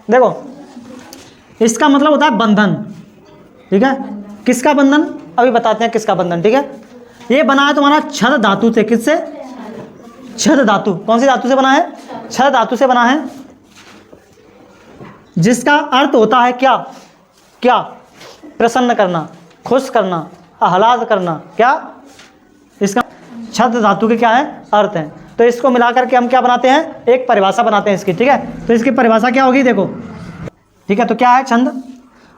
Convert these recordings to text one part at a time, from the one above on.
देखो इसका मतलब होता है बंधन, ठीक है। किसका बंधन, अभी बताते हैं किसका बंधन, ठीक है। ये बना है तुम्हारा छद धातु से, किससे, छद धातु। कौन सी धातु से बना है, छद धातु से बना है, जिसका अर्थ होता है क्या, क्या, प्रसन्न करना, खुश करना, आह्लाद करना, क्या, इसका छद धातु के क्या है, अर्थ हैं। तो इसको मिलाकर के हम क्या बनाते हैं, एक परिभाषा बनाते हैं इसकी, ठीक है। तो इसकी परिभाषा क्या होगी, देखो, ठीक है। तो क्या है, छंद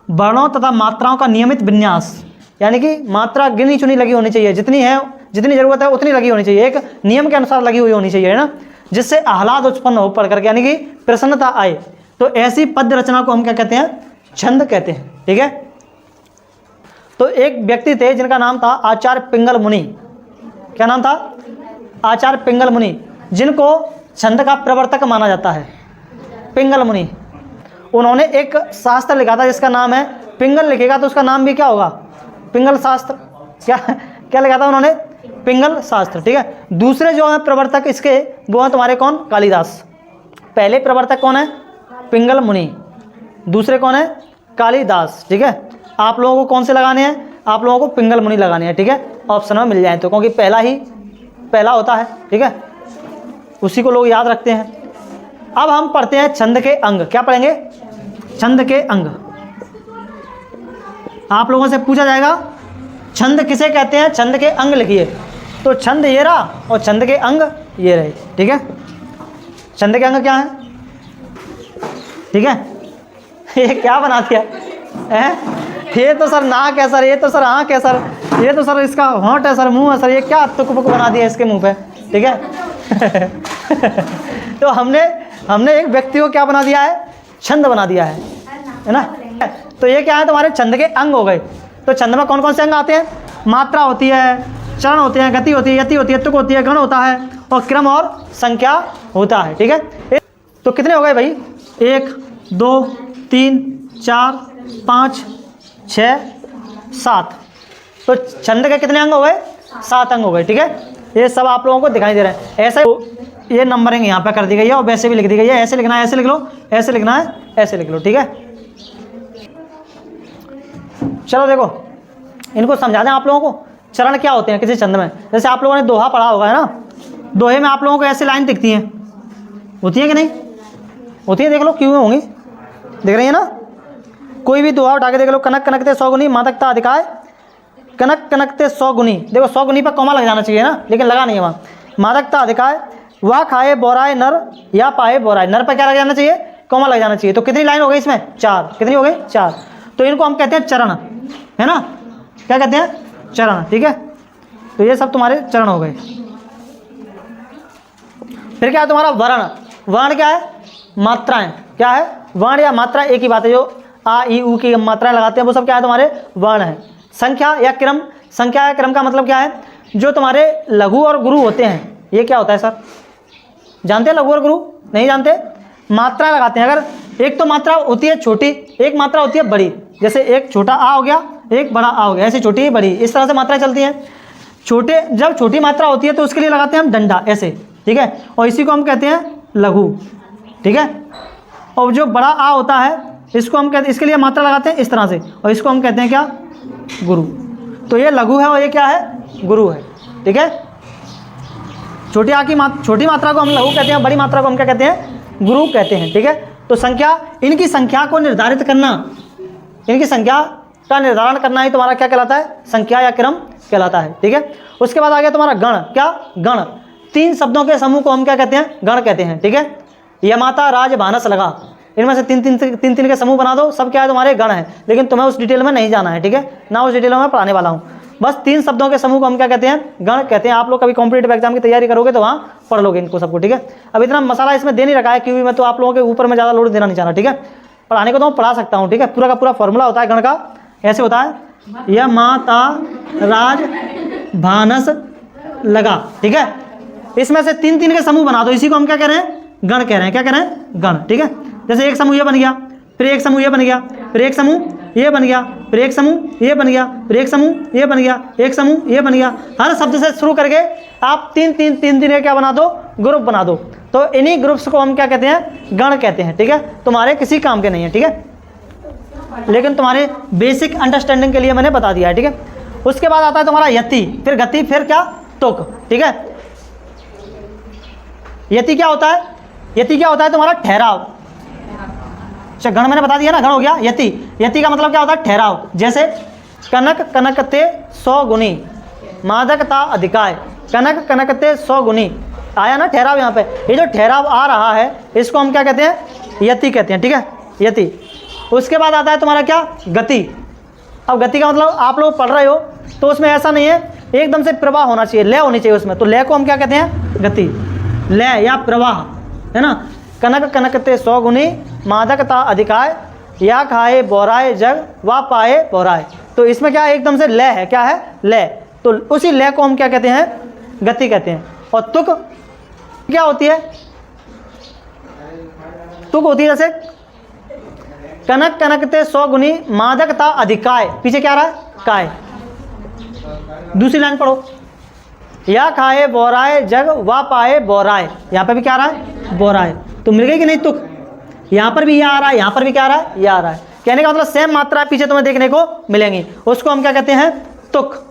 वर्णों तथा मात्राओं का नियमित विन्यास, यानी कि मात्रा गिनी चुनी लगी होनी चाहिए, जितनी है, जितनी जरूरत है उतनी लगी होनी चाहिए, एक नियम के अनुसार लगी हुई होनी चाहिए, है ना, जिससे आह्लाद उत्पन्न हो पढ़ करके, यानी कि प्रसन्नता आए। तो ऐसी पद्य रचना को हम क्या कहते हैं, छंद कहते हैं, ठीक है। तो एक व्यक्ति थे जिनका नाम था आचार्य पिंगल मुनि। क्या नाम था, आचार्य पिंगल मुनि, जिनको छंद का प्रवर्तक माना जाता है, पिंगल मुनि। उन्होंने एक शास्त्र लिखा था जिसका नाम है, पिंगल लिखेगा तो उसका नाम भी क्या होगा, पिंगल शास्त्र। क्या क्या लिखा था उन्होंने, पिंगल शास्त्र, ठीक है। दूसरे जो है प्रवर्तक इसके, वो हैं तुम्हारे कौन, कालिदास। पहले प्रवर्तक कौन है, पिंगल मुनि, दूसरे कौन है, कालिदास, ठीक है। आप लोगों को कौन से लगाने हैं, आप लोगों को पिंगल मुनि लगाने हैं, ठीक है। ऑप्शन में मिल जाए तो, क्योंकि पहला होता है, ठीक है, उसी को लोग याद रखते हैं। अब हम पढ़ते हैं छंद के अंग। क्या पढ़ेंगे, छंद के अंग। आप लोगों से पूछा जाएगा छंद किसे कहते हैं, छंद के अंग लिखिए। तो छंद ये रहा और छंद के अंग ये रहे, ठीक है। छंद के अंग क्या है, ठीक है। ये क्या बना दिया है, ये तो सर नाक है सर, ये तो सर आँख है सर, ये तो सर इसका होंठ है सर, मुंह है सर, ये क्या तुक पुक बना दिया इसके मुंह पे, ठीक है। तो हमने एक व्यक्ति को क्या बना दिया है, छंद बना दिया है ना। तो ये क्या है, तुम्हारे छंद के अंग हो गए। तो छंद में कौन कौन से अंग आते हैं, मात्रा होती है, चरण होते हैं, गति होती है, यति होती है, तुक होती है, गण होता है, और क्रम और संख्या होता है, ठीक है। तो कितने हो गए भाई, 1 2 3 4 5 6 7। तो छंद के कितने अंग हो गए, 7 अंग हो गए, ठीक है। ये सब आप लोगों को दिखाई दे रहे हैं। ऐसे ये नंबरिंग यहाँ पे कर दी गई है और वैसे भी लिख दी गई है, ऐसे लिखना है ऐसे लिख लो, ऐसे लिखना है ऐसे लिख लो, ठीक है। चलो देखो इनको समझा दें आप लोगों को, चरण क्या होते हैं किसी छंद में। जैसे आप लोगों ने दोहा पढ़ा होगा, है ना, दोहे में आप लोगों को ऐसी लाइन दिखती हैं, होती है कि नहीं होती है, देख लो क्यों में होंगी, देख रही है ना। कोई भी दोहा उठा के देख लो, कनक कनकते 100 गुनी मादकता अधिकाय, कनक कनकते 100 गुनी, देखो 100 गुनी पर कौमा लग जाना चाहिए ना, लेकिन लगा नहीं है वहाँ। मादकता अधिकाय, वह खाए बोराए नर या पाए बोराए, नर पर क्या लग जाना चाहिए, कौमा लग जाना चाहिए। तो कितनी लाइन हो गई इसमें, 4। कितनी हो गई, 4। तो इनको हम कहते हैं चरण, है ना, क्या कहते हैं, चरण, ठीक है। तो ये सब तुम्हारे चरण हो गए। फिर क्या है तुम्हारा वर्ण। वर्ण क्या है, मात्राएं, क्या है, वर्ण या मात्रा एक ही बात है। जो आ ई ऊ की मात्राएं लगाते हैं वो सब क्या है, तुम्हारे वर्ण है। संख्या या क्रम, संख्या या क्रम का मतलब क्या है, जो तुम्हारे लघु और गुरु होते हैं। ये क्या होता है सर, जानते हैं लघु और गुरु, नहीं जानते। मात्राएं लगाते हैं, अगर एक तो मात्रा होती है छोटी, एक मात्रा होती है बड़ी। जैसे एक छोटा आ हो गया, एक बड़ा आ हो गया, ऐसे छोटी बड़ी, इस तरह से मात्राएं चलती हैं। छोटे, जब छोटी मात्रा होती है तो उसके लिए लगाते हैं हम डंडा, ऐसे, ठीक है, और इसी को हम कहते हैं लघु, ठीक है। और जो बड़ा आ होता है इसको हम कहते, इसके लिए मात्रा लगाते हैं इस तरह से, और इसको हम कहते हैं क्या, गुरु। तो ये लघु है और ये क्या है, गुरु है, ठीक है। छोटी आ की छोटी मात्रा को हम लघु कहते हैं, बड़ी मात्रा को हम क्या कहते हैं, गुरु कहते हैं, ठीक है। तो संख्या, इनकी संख्या को निर्धारित करना, इनकी संख्या का निर्धारण करना ही तुम्हारा क्या कहलाता है, संख्या या क्रम कहलाता है, ठीक है। उसके बाद आ गया तुम्हारा गण। क्या, गण, 3 शब्दों के समूह को हम क्या कहते हैं, गण कहते हैं, ठीक है। यमाता राज भानस लगा, इनमें से तीन के समूह बना दो, सब क्या है तुम्हारे गण है। लेकिन तुम्हें उस डिटेल में नहीं जाना है, ठीक है, ना उस डिटेल में पढ़ाने वाला हूँ। बस 3 शब्दों के समूह को हम क्या कहते हैं, गण कहते हैं। आप लोग कभी कॉम्पिटिटिव एग्जाम की तैयारी करोगे तो वहाँ पढ़ लोगे इनको सबको, ठीक है। अब इतना मसाला इसमें दे नहीं रखा है क्योंकि मैं तो आप लोगों के ऊपर में ज़्यादा लोड देना नहीं चाहता, ठीक है। पढ़ाने को तो मैं पढ़ा सकता हूँ, ठीक है। पूरा का पूरा फॉर्मूला होता है गण का, ऐसे होता है, यमाता राज भानस लगा, ठीक है। इसमें से 3 के समूह बना दो, इसी को हम क्या कह रहे हैं, गण कह रहे हैं। क्या कह रहे हैं, गण, ठीक है। जैसे एक समूह ये बन गया, फिर एक समूह ये बन गया, फिर एक समूह ये बन गया, फिर एक समूह ये बन गया, फिर एक समूह ये बन गया, एक समूह ये बन गया। हर शब्द से शुरू करके आप 3 के क्या बना दो, ग्रुप बना दो। तो इन्हीं ग्रुप्स को हम क्या कहते हैं, गण कहते हैं। ठीक है, तुम्हारे किसी काम के नहीं है। ठीक है, लेकिन तुम्हारे बेसिक अंडरस्टैंडिंग के लिए मैंने बता दिया है। ठीक है, उसके बाद आता है तुम्हारा यति, फिर गति, फिर क्या, तुक। ठीक है, यति क्या होता है, यति क्या होता है तुम्हारा ठहराव। अच्छा, गण मैंने बता दिया ना, गण हो गया। यति, यति का मतलब क्या होता है, ठहराव। जैसे कनक कनकते 100 गुनी, मादकता अधिकाय। कनक कनकते 100 गुनी, आया ना ठहराव यहाँ पे। ये जो ठहराव आ रहा है इसको हम क्या कहते हैं, यति कहते हैं। ठीक है, यति। उसके बाद आता है तुम्हारा क्या, गति। अब गति का मतलब आप लोग पढ़ रहे हो तो उसमें ऐसा नहीं है एकदम से प्रवाह होना चाहिए, लय होनी चाहिए उसमें, तो लय को हम क्या कहते हैं, गति, लय या प्रवाह, है ना। कनक कनकते 100 गुनी, मादकता अधिकाय, या खाए बोराए जग, वा पाए बोराए। तो इसमें क्या है, एकदम से लय है, क्या है, लय। तो उसी लय को हम क्या कहते हैं, गति कहते हैं। और तुक क्या होती है, तुक होती है जैसे कनक कनकते 100 गुनी, मादकता अधिकाय, पीछे क्या रहा है, काय। दूसरी लाइन पढ़ो, या खाए बोराए जग, वा पाए बोराए। यहाँ पे भी क्या रहा है, बोराए। तो मिल गई कि नहीं तुक, यहाँ पर भी यह आ रहा है, यहाँ पर भी क्या आ रहा है, यह आ रहा है। कहने का मतलब सेम मात्रा पीछे तुम्हें देखने को मिलेंगी, उसको हम क्या कहते हैं, तुक।